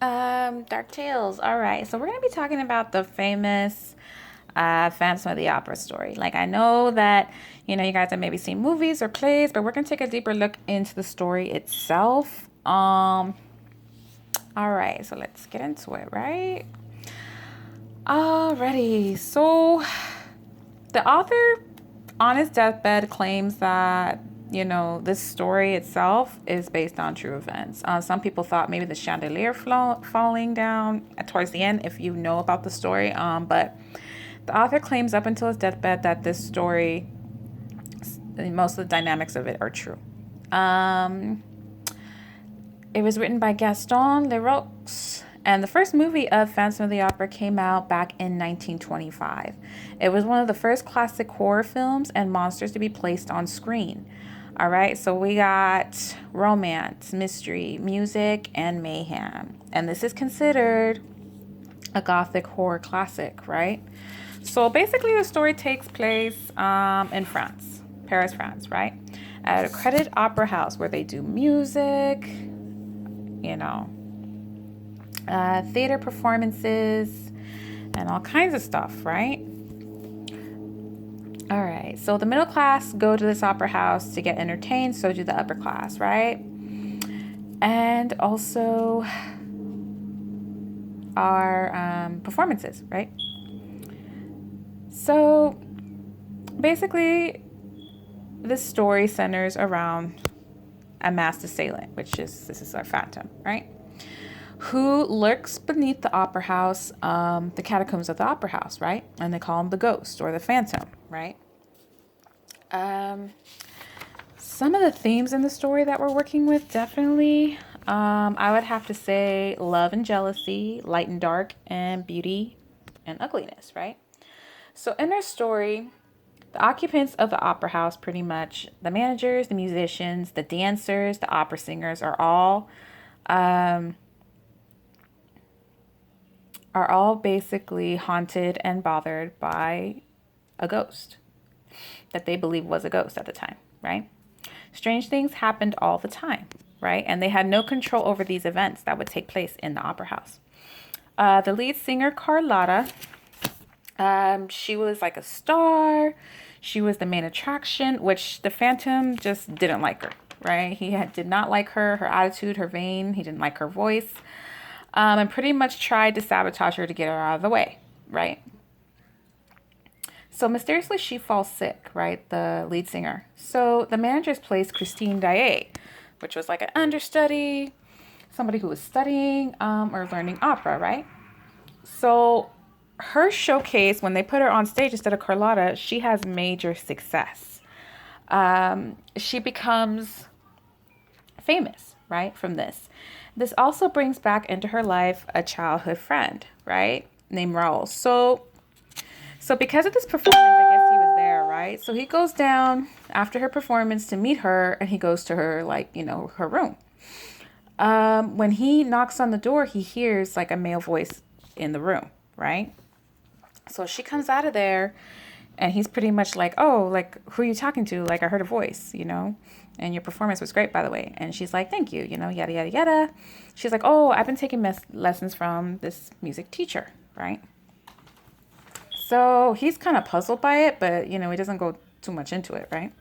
Dark Tales. All right. So we're going to be talking about the famous Phantom of the Opera story. Like, I know that, you guys have maybe seen movies or plays, but we're going to take a deeper look into the story itself. All right. So let's get into it, right? Alrighty. So the author on his deathbed claims that this story itself is based on true events. Some people thought maybe the chandelier falling down towards the end, if you know about the story. But the author claims up until his deathbed that this story, most of the dynamics of it are true. It was written by Gaston Leroux, and the first movie of Phantom of the Opera came out back in 1925. It was one of the first classic horror films and monsters to be placed on screen. All right, so we got romance, mystery, music, and mayhem. And this is considered a gothic horror classic, right? So basically the story takes place in France, Paris, France, right? At a credited opera house where they do music, theater performances, and all kinds of stuff, right? All right, so the middle class go to this opera house to get entertained, so do the upper class, right? And also our performances, right? So basically, this story centers around a masked assailant, this is our phantom, right? Who lurks beneath the opera house, the catacombs of the opera house, right? And they call him the ghost or the phantom, right? Some of the themes in the story that we're working with, definitely, I would have to say love and jealousy, light and dark, and beauty and ugliness, right? So in our story, the occupants of the opera house, pretty much the managers, the musicians, the dancers, the opera singers, are all basically haunted and bothered by a ghost that they believe was a ghost at the time, right? Strange things happened all the time, right? And they had no control over these events that would take place in the opera house. The lead singer, Carlotta, she was like a star. She was the main attraction, which the Phantom just didn't like her, right? Did not like her attitude, her vein. He didn't like her voice. And pretty much tried to sabotage her to get her out of the way, right? So mysteriously, she falls sick, right? The lead singer. So the managers placed Christine Daae, which was like an understudy, somebody who was studying or learning opera, right? So her showcase, when they put her on stage instead of Carlotta, she has major success. She becomes famous, right, from this. This also brings back into her life a childhood friend, right, named Raul. So because of this performance, I guess he was there, right? So he goes down after her performance to meet her, and he goes to her, her room. When he knocks on the door, he hears like a male voice in the room, right? So she comes out of there, and he's pretty much like, oh, like, who are you talking to? Like, I heard a voice, and your performance was great, by the way. And she's like, thank you, yada, yada, yada. She's like, oh, I've been taking lessons from this music teacher, right? So he's kind of puzzled by it, but, he doesn't go too much into it, right?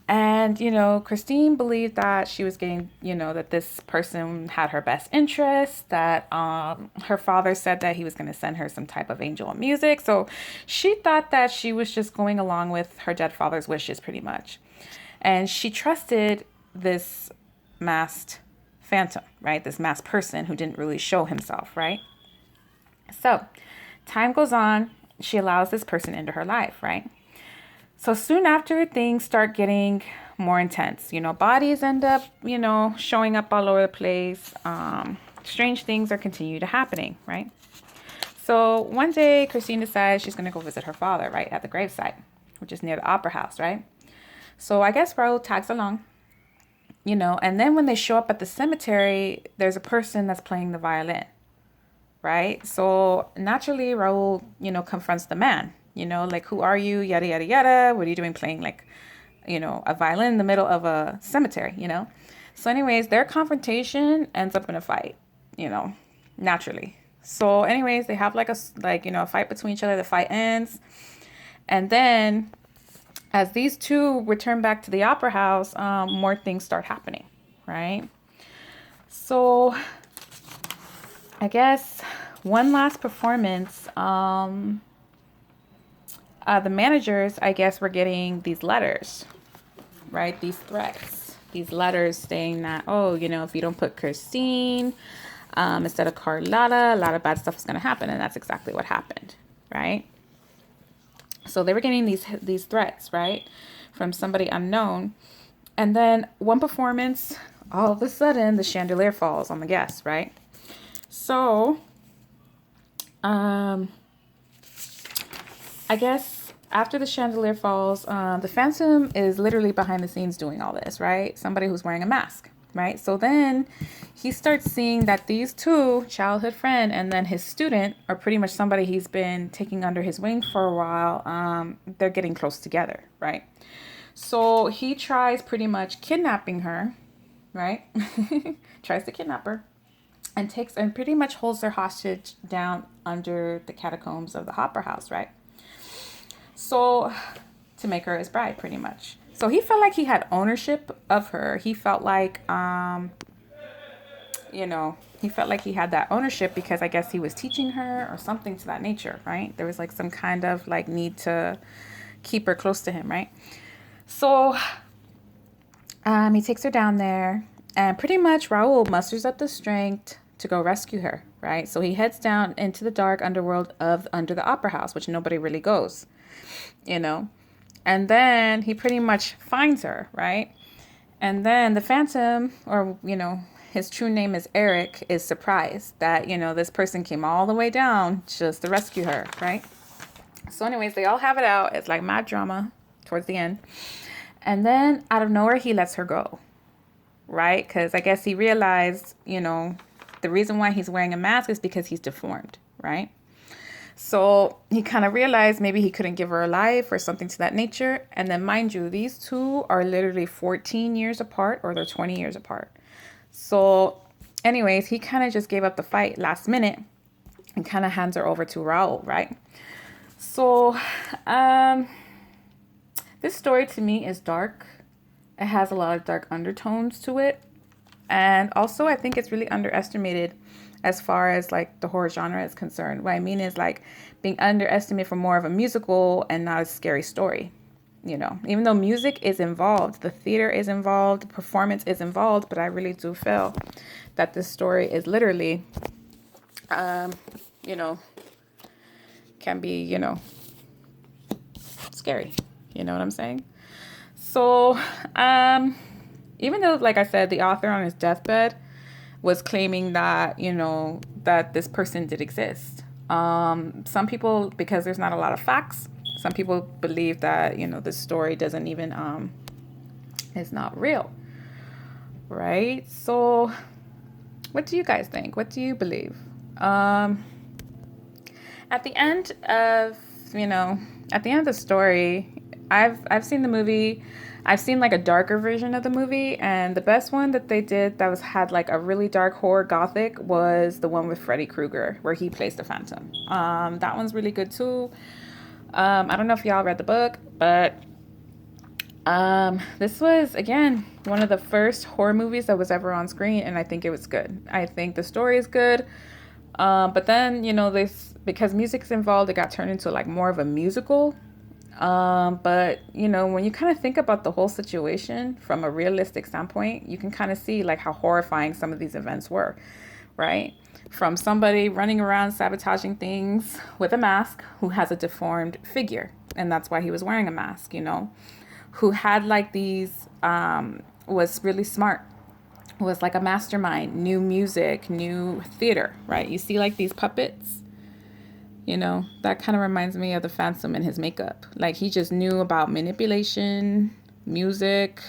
And, Christine believed that she was getting, that this person had her best interest, that her father said that he was going to send her some type of angel of music. So she thought that she was just going along with her dead father's wishes, pretty much. And she trusted this masked phantom, right? This masked person who didn't really show himself, right? So time goes on. She allows this person into her life, right? So soon after, things start getting more intense. Bodies end up, showing up all over the place. Strange things are continue to happening, right? So one day, Christine decides she's going to go visit her father, right, at the gravesite, which is near the opera house, right? So I guess Raul tags along, and then when they show up at the cemetery, there's a person that's playing the violin, right? So naturally, Raul, confronts the man. Like, who are you? Yada, yada, yada. What are you doing playing, a violin in the middle of a cemetery, So anyways, their confrontation ends up in a fight. you know, naturally. So anyways, they have like a fight between each other. The fight ends. And then as these two return back to the opera house, more things start happening, right? So I guess one last performance, the managers, I guess, were getting these letters, right? These threats, these letters saying that, oh, if you don't put Christine instead of Carlotta, a lot of bad stuff is going to happen. And that's exactly what happened, right? So they were getting these threats, right, from somebody unknown. And then one performance, all of a sudden, the chandelier falls on the guests, right? So, I guess after the chandelier falls, the Phantom is literally behind the scenes doing all this, right? Somebody who's wearing a mask, right? So then he starts seeing that these two, childhood friend and then his student, are pretty much somebody he's been taking under his wing for a while. They're getting close together, right? So he tries pretty much kidnapping her, right? Tries to kidnap her and pretty much holds her hostage down under the catacombs of the Opera House, right? So to make her his bride, pretty much. So he felt like he had ownership of her. He felt like, he felt like he had that ownership because I guess he was teaching her or something to that nature, right? There was like some kind of like need to keep her close to him, right? So he takes her down there and pretty much Raul musters up the strength to go rescue her, right? So he heads down into the dark underworld of under the Opera House, which nobody really goes, and then he pretty much finds her, right? And then the Phantom, or, his true name is Eric, is surprised that, this person came all the way down just to rescue her, right? So anyways, they all have it out. It's like mad drama towards the end. And then out of nowhere, he lets her go, right? Because I guess he realized, the reason why he's wearing a mask is because he's deformed, right? So he kind of realized maybe he couldn't give her a life or something to that nature. And then mind you, these two are literally 14 years apart or they're 20 years apart. So anyways, he kind of just gave up the fight last minute and kind of hands her over to Raul, right? So this story to me is dark. It has a lot of dark undertones to it. And also, I think it's really underestimated as far as like the horror genre is concerned. What I mean is like being underestimated for more of a musical and not a scary story. Even though music is involved, the theater is involved, the performance is involved, but I really do feel that this story is literally, can be, scary. You know what I'm saying? So, even though, like I said, the author on his deathbed was claiming that, that this person did exist. Some people, because there's not a lot of facts, some people believe that, this story doesn't even, is not real. Right? So what do you guys think? What do you believe? At the end of, the story, I've seen the movie. I've seen like a darker version of the movie, and the best one that they did that had like a really dark horror gothic was the one with Freddy Krueger, where he plays the Phantom. That one's really good too. I don't know if y'all read the book, but this was again one of the first horror movies that was ever on screen, and I think it was good. I think the story is good. But then because music's involved, it got turned into like more of a musical. But when you kind of think about the whole situation from a realistic standpoint, you can kind of see like how horrifying some of these events were, right? From somebody running around sabotaging things with a mask who has a deformed figure, and that's why he was wearing a mask, who had like these, was really smart, was like a mastermind, new music, new theater, right? You see like these puppets. That kind of reminds me of the Phantom and his makeup. Like he just knew about manipulation, music,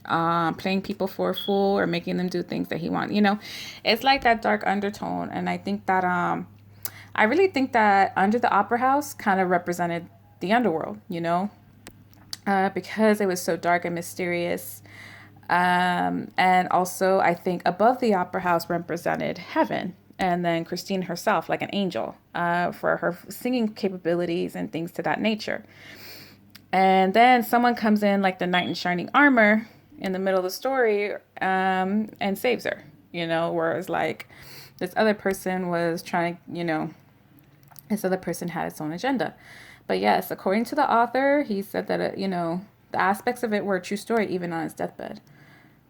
playing people for a fool or making them do things that he wanted. It's like that dark undertone. And I think that, I really think that Under the Opera House kind of represented the underworld, because it was so dark and mysterious. And also, I think above the opera house represented heaven. And then Christine herself, like an angel, for her singing capabilities and things to that nature. And then someone comes in, like the knight in shining armor, in the middle of the story, and saves her. Whereas like this other person was trying, this other person had its own agenda. But yes, according to the author, he said that, the aspects of it were a true story, even on his deathbed.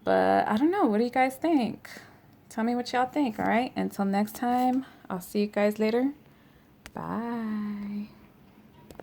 But I don't know. What do you guys think? Tell me what y'all think, all right? Until next time, I'll see you guys later. Bye.